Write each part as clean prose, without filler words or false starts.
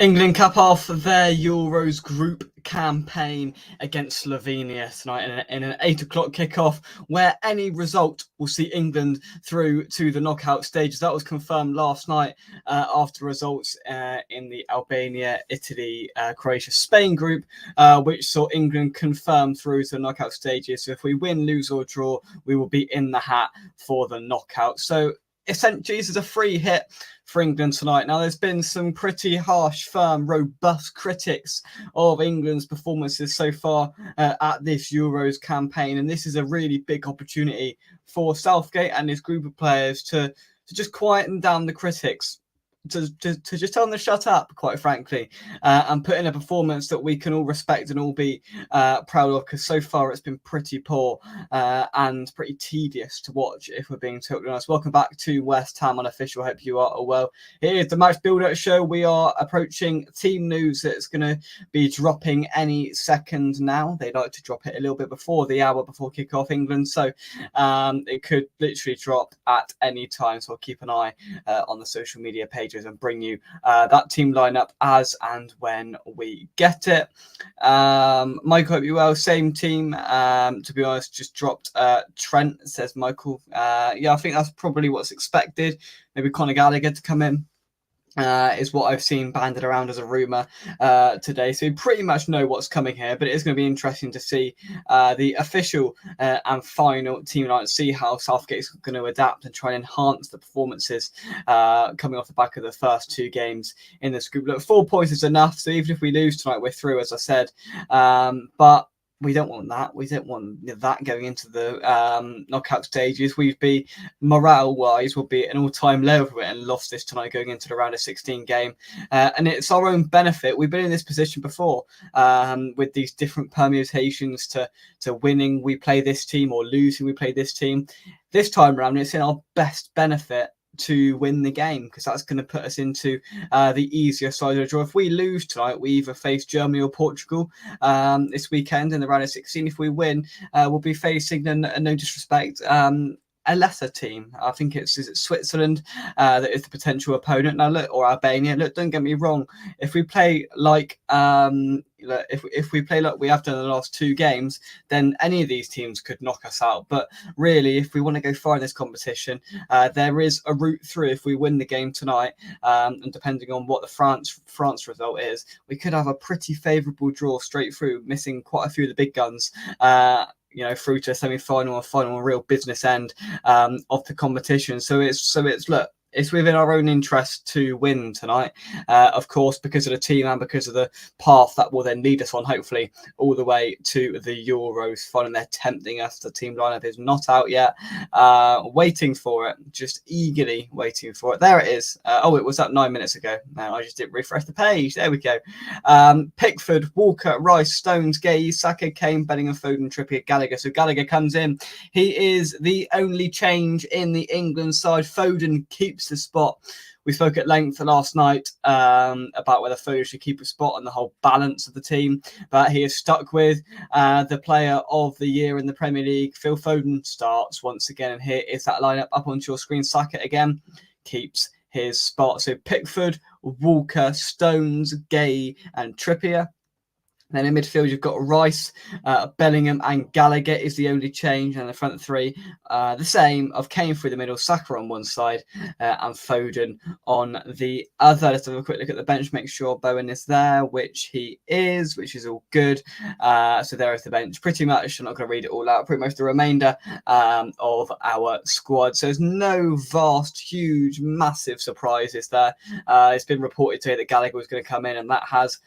England cap off their Euros group campaign against Slovenia tonight in an 8 o'clock kickoff, where any result will see England through to the knockout stages. That was confirmed last night after results in the Albania, Italy, Croatia, Spain group, which saw England confirm through to the knockout stages. So if we win, lose or draw, we will be in the hat for the knockout. So essentially, this is a free hit for England tonight. Now, there's been some pretty harsh, firm, robust critics of England's performances so far at this Euros campaign, and this is a really big opportunity for Southgate and his group of players to just quieten down the critics. To just tell them to shut up, quite frankly, and put in a performance that we can all respect and all be proud of, because so far it's been pretty poor and pretty tedious to watch, if we're being totally honest. Welcome back to West Ham Unofficial. Hope you are well. Here is the Match Builder Show. We are approaching team news that's going to be dropping any second now. They like to drop it a little bit before the hour before kickoff, England, so it could literally drop at any time. So I'll keep an eye on the social media page and bring you that team lineup as and when we get it. Michael, hope you well. Same team. To be honest, just dropped Trent, says Michael. Yeah, I think that's probably what's expected. Maybe Conor Gallagher to come in. Is what I've seen banded around as a rumour today. So we pretty much know what's coming here, but it is going to be interesting to see the official and final team lineup, see how Southgate's going to adapt and try and enhance the performances coming off the back of the first two games in this group. Look, 4 points is enough, so even if we lose tonight, we're through, as I said. But we don't want that. We don't want that going into the knockout stages. We'd be, morale-wise, will be at an all-time low if we went and lost this tonight going into the round of 16 game. And it's our own benefit. We've been in this position before with these different permutations to winning, we play this team, or losing, we play this team. This time around, it's in our best benefit to win the game, because that's going to put us into the easier side of the draw. If we lose tonight, we either face Germany or Portugal this weekend in the round of 16. If we win, we'll be facing, no disrespect, a lesser team. I think is it Switzerland that is the potential opponent. Now look, or Albania. Look, don't get me wrong. If we play like if we play like we have done in the last two games, then any of these teams could knock us out. But really, if we want to go far in this competition, there is a route through. If we win the game tonight, and depending on what the France result is, we could have a pretty favourable draw straight through, missing quite a few of the big guns. Through to a semi-final or final, a real business end of the competition. So it's look, it's within our own interest to win tonight, of course, because of the team and because of the path that will then lead us on, hopefully, all the way to the Euros final. They're tempting us. The team lineup is not out yet. Waiting for it, just eagerly waiting for it. There it is. It was up 9 minutes ago. No, I just didn't refresh the page. There we go. Pickford, Walker, Rice, Stones, Gay, Saka, Kane, Bellingham, Foden, Trippier, Gallagher. So Gallagher comes in. He is the only change in the England side. Foden keeps the spot. We spoke at length last night about whether Foden should keep a spot and the whole balance of the team, but he is stuck with the player of the year in the Premier League. Phil Foden starts once again, and here is that lineup up onto your screen. Saka again keeps his spot. So Pickford, Walker, Stones, Gay and Trippier. Then in midfield, you've got Rice, Bellingham and Gallagher is the only change. And the front three, the same of Kane through the middle, Saka on one side and Foden on the other. Let's have a quick look at the bench, make sure Bowen is there, which he is, which is all good. So there is the bench. Pretty much, I'm not going to read it all out, pretty much the remainder of our squad. So there's no vast, huge, massive surprises there. It's been reported today that Gallagher was going to come in, and that has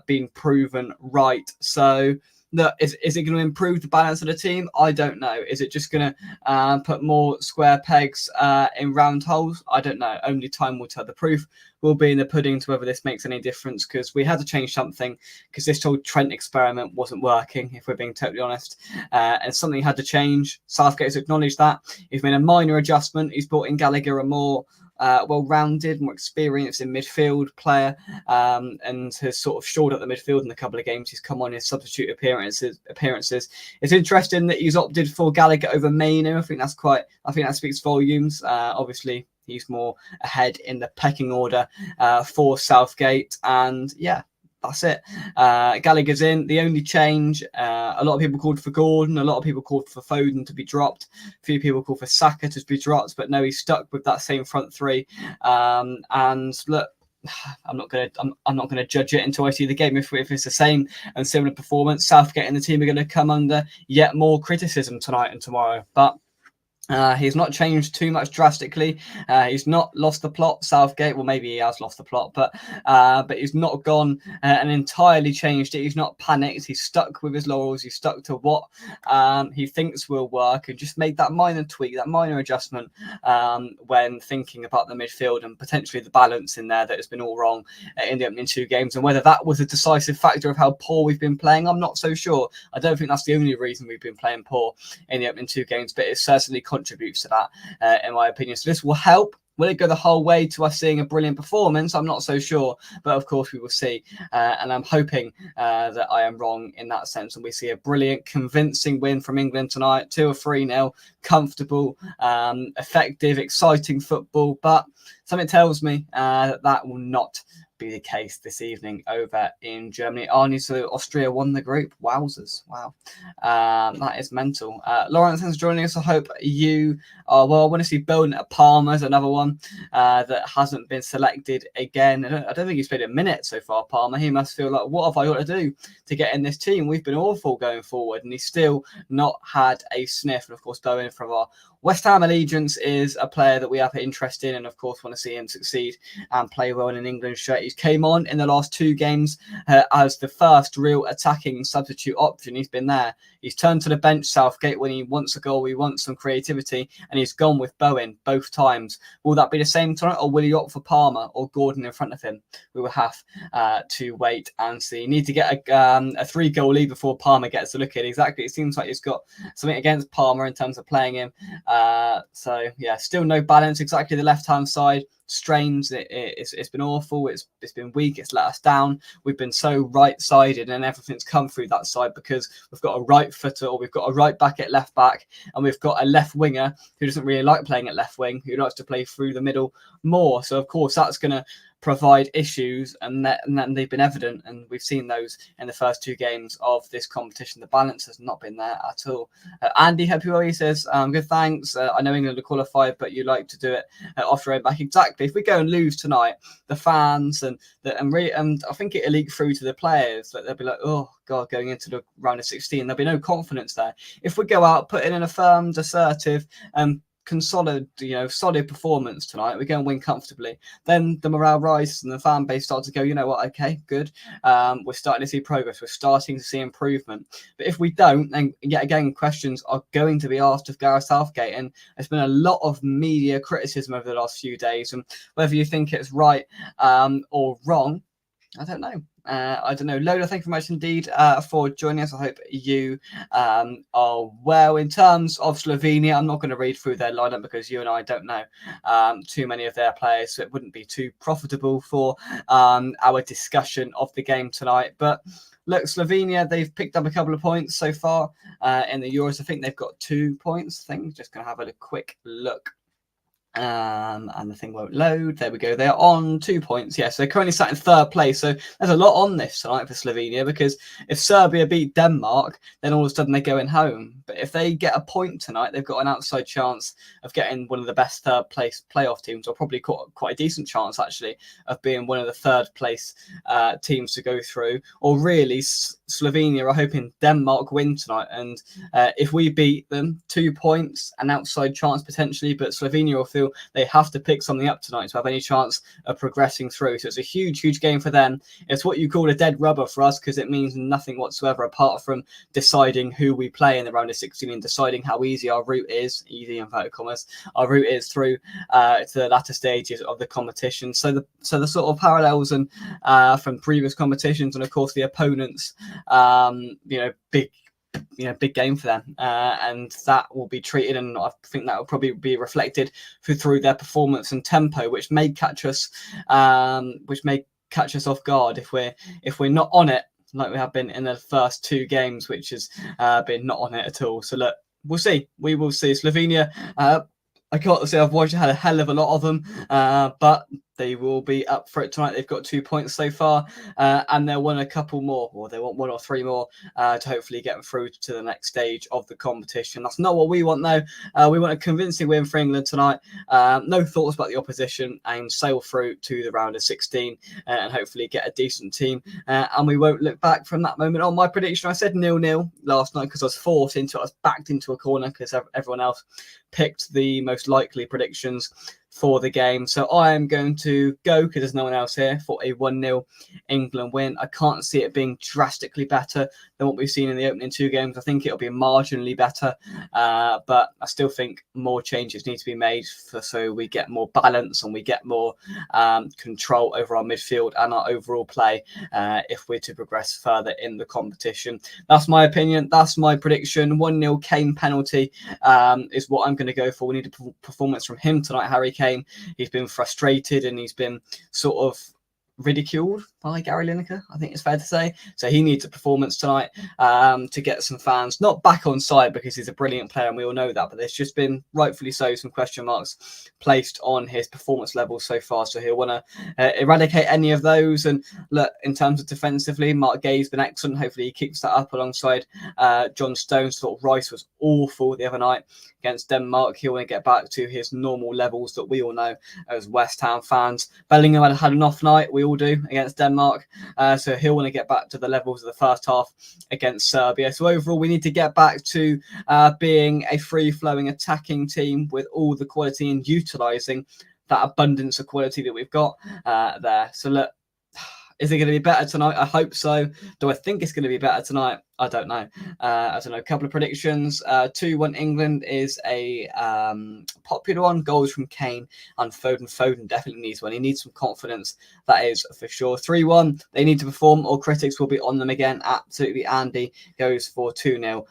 been proven right. So look, is it going to improve the balance of the team? I don't know. Is it just going to put more square pegs in round holes? I don't know. Only time will tell. The proof will be in the pudding to whether this makes any difference, because we had to change something, because this whole Trent experiment wasn't working, if we're being totally honest, and something had to change. Southgate has acknowledged that. He's made a minor adjustment. He's brought in Gallagher, a more well-rounded, more experienced in midfield player, and has sort of shored up the midfield in a couple of games. He's come on in substitute appearances. It's interesting that he's opted for Gallagher over Maino. I think that speaks volumes. Obviously, He's more ahead in the pecking order for Southgate. And yeah, that's it. Gallagher's in. The only change, a lot of people called for Gordon, a lot of people called for Foden to be dropped, a few people called for Saka to be dropped, but no, he's stuck with that same front three. And look, I'm not gonna judge it until I see the game. If it's the same and similar performance, Southgate and the team are going to come under yet more criticism tonight and tomorrow. But he's not changed too much drastically. He's not lost the plot, Southgate. Well, maybe he has lost the plot, but he's not gone and entirely changed it. He's not panicked. He's stuck with his laurels. He's stuck to what he thinks will work, and just made that minor tweak, that minor adjustment when thinking about the midfield and potentially the balance in there that has been all wrong in the opening 2 games. And whether that was a decisive factor of how poor we've been playing, I'm not so sure. I don't think that's the only reason we've been playing poor in the opening 2 games, but it certainly contributes to that, in my opinion. So this will help. Will it go the whole way to us seeing a brilliant performance? I'm not so sure, but of course we will see. And I'm hoping that I am wrong in that sense, and we see a brilliant, convincing win from England tonight, 2 or 3-0, comfortable, effective, exciting football. But something tells me that will not be the case this evening over in Germany. Arnie, so Austria won the group. Wowzers. Wow. That is mental. Lawrence is joining us. I hope you are well. I want to see Bowen at Parma as another one that hasn't been selected again. I don't think he's played a minute so far, Parma. He must feel like, what have I got to do to get in this team? We've been awful going forward, and he's still not had a sniff. And of course, Bowen from our West Ham allegiance is a player that we have interest in, and of course want to see him succeed and play well in an England shirt. He came on in the last 2 games as the first real attacking substitute option. He's been there. He's turned to the bench, Southgate, when he wants a goal, he wants some creativity, and he's gone with Bowen both times. Will that be the same tonight, or will he opt for Palmer or Gordon in front of him? We will have to wait and see. Need to get a 3-goal lead before Palmer gets a look at it. Exactly. It seems like he's got something against Palmer in terms of playing him. So yeah, still no balance. Exactly the left-hand side. Strains. It's been awful. It's been weak. It's let us down. We've been so right-sided, and everything's come through that side because we've got a right footer, or we've got a right back at left back, and we've got a left winger who doesn't really like playing at left wing, who likes to play through the middle more. So of course that's going to provide issues, and they've been evident, and we've seen those in the first 2 games of this competition. The balance has not been there at all. Andy, hope you are. He says, good, thanks. I know England are qualified, but you like to do it off your own back. Exactly. If we go and lose tonight, the fans and I think it'll leak through to the players. That they'll be like, oh God, going into the round of 16, there'll be no confidence there. If we go out, put in an affirmed, assertive, solid performance tonight, we go and win comfortably, then the morale rises and the fan base starts to go, you know what, okay, good, we're starting to see progress, we're starting to see improvement. But if we don't, then yet again questions are going to be asked of Gareth Southgate, and there's been a lot of media criticism over the last few days, and whether you think it's right or wrong, I don't know. Lola, thank you very much indeed for joining us. I hope you are well. In terms of Slovenia, I'm not going to read through their lineup because you and I don't know too many of their players, so it wouldn't be too profitable for our discussion of the game tonight. But look, Slovenia, they've picked up a couple of points so far in the Euros. I think they've got 2 points. I think just going to have a quick look. And the thing won't load. There we go. They're on 2 points. Yes, they're currently sat in 3rd place. So there's a lot on this tonight for Slovenia, because if Serbia beat Denmark, then all of a sudden they're going home. But if they get a point tonight, they've got an outside chance of getting one of the best 3rd place playoff teams, or probably quite a decent chance actually of being one of the 3rd place teams to go through. Or really, Slovenia are hoping Denmark win tonight, and if we beat them, 2 points, an outside chance potentially. But Slovenia will feel they have to pick something up tonight to have any chance of progressing through. So it's a huge game for them. It's what you call a dead rubber for us, because it means nothing whatsoever apart from deciding who we play in the round of 16 and deciding how easy our route is, easy inverted commas, our route is through to the latter stages of the competition. So the sort of parallels and from previous competitions, and of course the opponents, big game for them, and that will be treated, and I think that will probably be reflected through their performance and tempo, which may catch us off guard if we're not on it like we have been in the first 2 games, which has been not on it at all. So look, we will see. Slovenia I can't say I've had a hell of a lot of them, but they will be up for it tonight. They've got 2 points so far, and they'll want a couple more, or they want 1 or 3 more to hopefully get them through to the next stage of the competition. That's not what we want, though. We want a convincing win for England tonight. No thoughts about the opposition, and sail through to the round of 16 and hopefully get a decent team. And we won't look back from that moment on. My prediction, I said 0-0 last night because I was forced into it. I was backed into a corner because everyone else picked the most likely predictions for the game. So I am going to go, because there's no one else here, for a 1-0 England win. I can't see it being drastically better than what we've seen in the opening 2 games. I think it'll be marginally better, but I still think more changes need to be made so we get more balance and we get more control over our midfield and our overall play if we're to progress further in the competition. That's my opinion. That's my prediction. 1-0 Kane penalty is what I'm going to go for. We need a performance from him tonight, Harry Kane. He's been frustrated and he's been sort of ridiculed by Gary Lineker, I think it's fair to say. So he needs a performance tonight to get some fans not back on side, because he's a brilliant player and we all know that, but there's just been, rightfully so, some question marks placed on his performance levels so far. So he'll want to eradicate any of those. And look, in terms of defensively, Mark Gay's been excellent. Hopefully he keeps that up alongside John Stones. Thought Rice was awful the other night against Denmark. He'll want to get back to his normal levels that we all know as West Ham fans. Bellingham had an off night, we all do, against Denmark. So he'll want to get back to the levels of the first half against Serbia. So overall, we need to get back to being a free-flowing attacking team with all the quality and utilising that abundance of quality that we've got there. So look, is it going to be better tonight? I hope so. Do I think it's going to be better tonight? I don't know. I don't know. A couple of predictions. 2-1 England is a popular one. Goals from Kane and Foden. Foden definitely needs one. He needs some confidence. That is for sure. 3-1. They need to perform or critics will be on them again. Absolutely. Andy goes for 2-0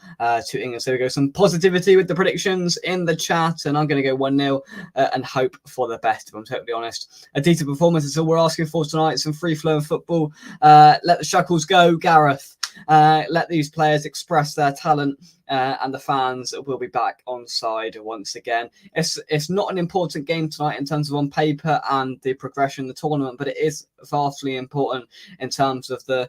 to England. So we go some positivity with the predictions in the chat. And I'm going to go 1-0 and hope for the best, if I'm totally honest. A decent performance is all we're asking for tonight. Some free-flowing football. Let the Shuckles go, Gareth. Let these players express their talent, and the fans will be back on side once again. It's not an important game tonight in terms of on paper and the progression of the tournament, but it is vastly important in terms of the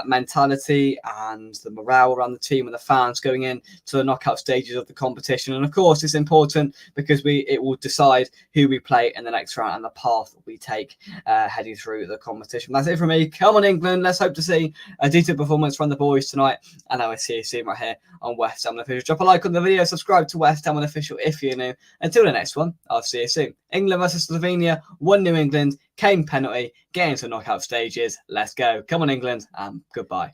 mentality and the morale around the team and the fans going in to the knockout stages of the competition. And of course, it's important because it will decide who we play in the next round and the path we take heading through the competition. That's it from me. Come on, England. Let's hope to see a decent performance from the boys tonight. And I will see you soon right here on West Ham Official. Drop a like on the video, subscribe to West Ham Official if you're new. Until the next one, I'll see you soon. England versus Slovenia, 1-0 England, Kane penalty, getting to knockout stages. Let's go. Come on, England, and goodbye.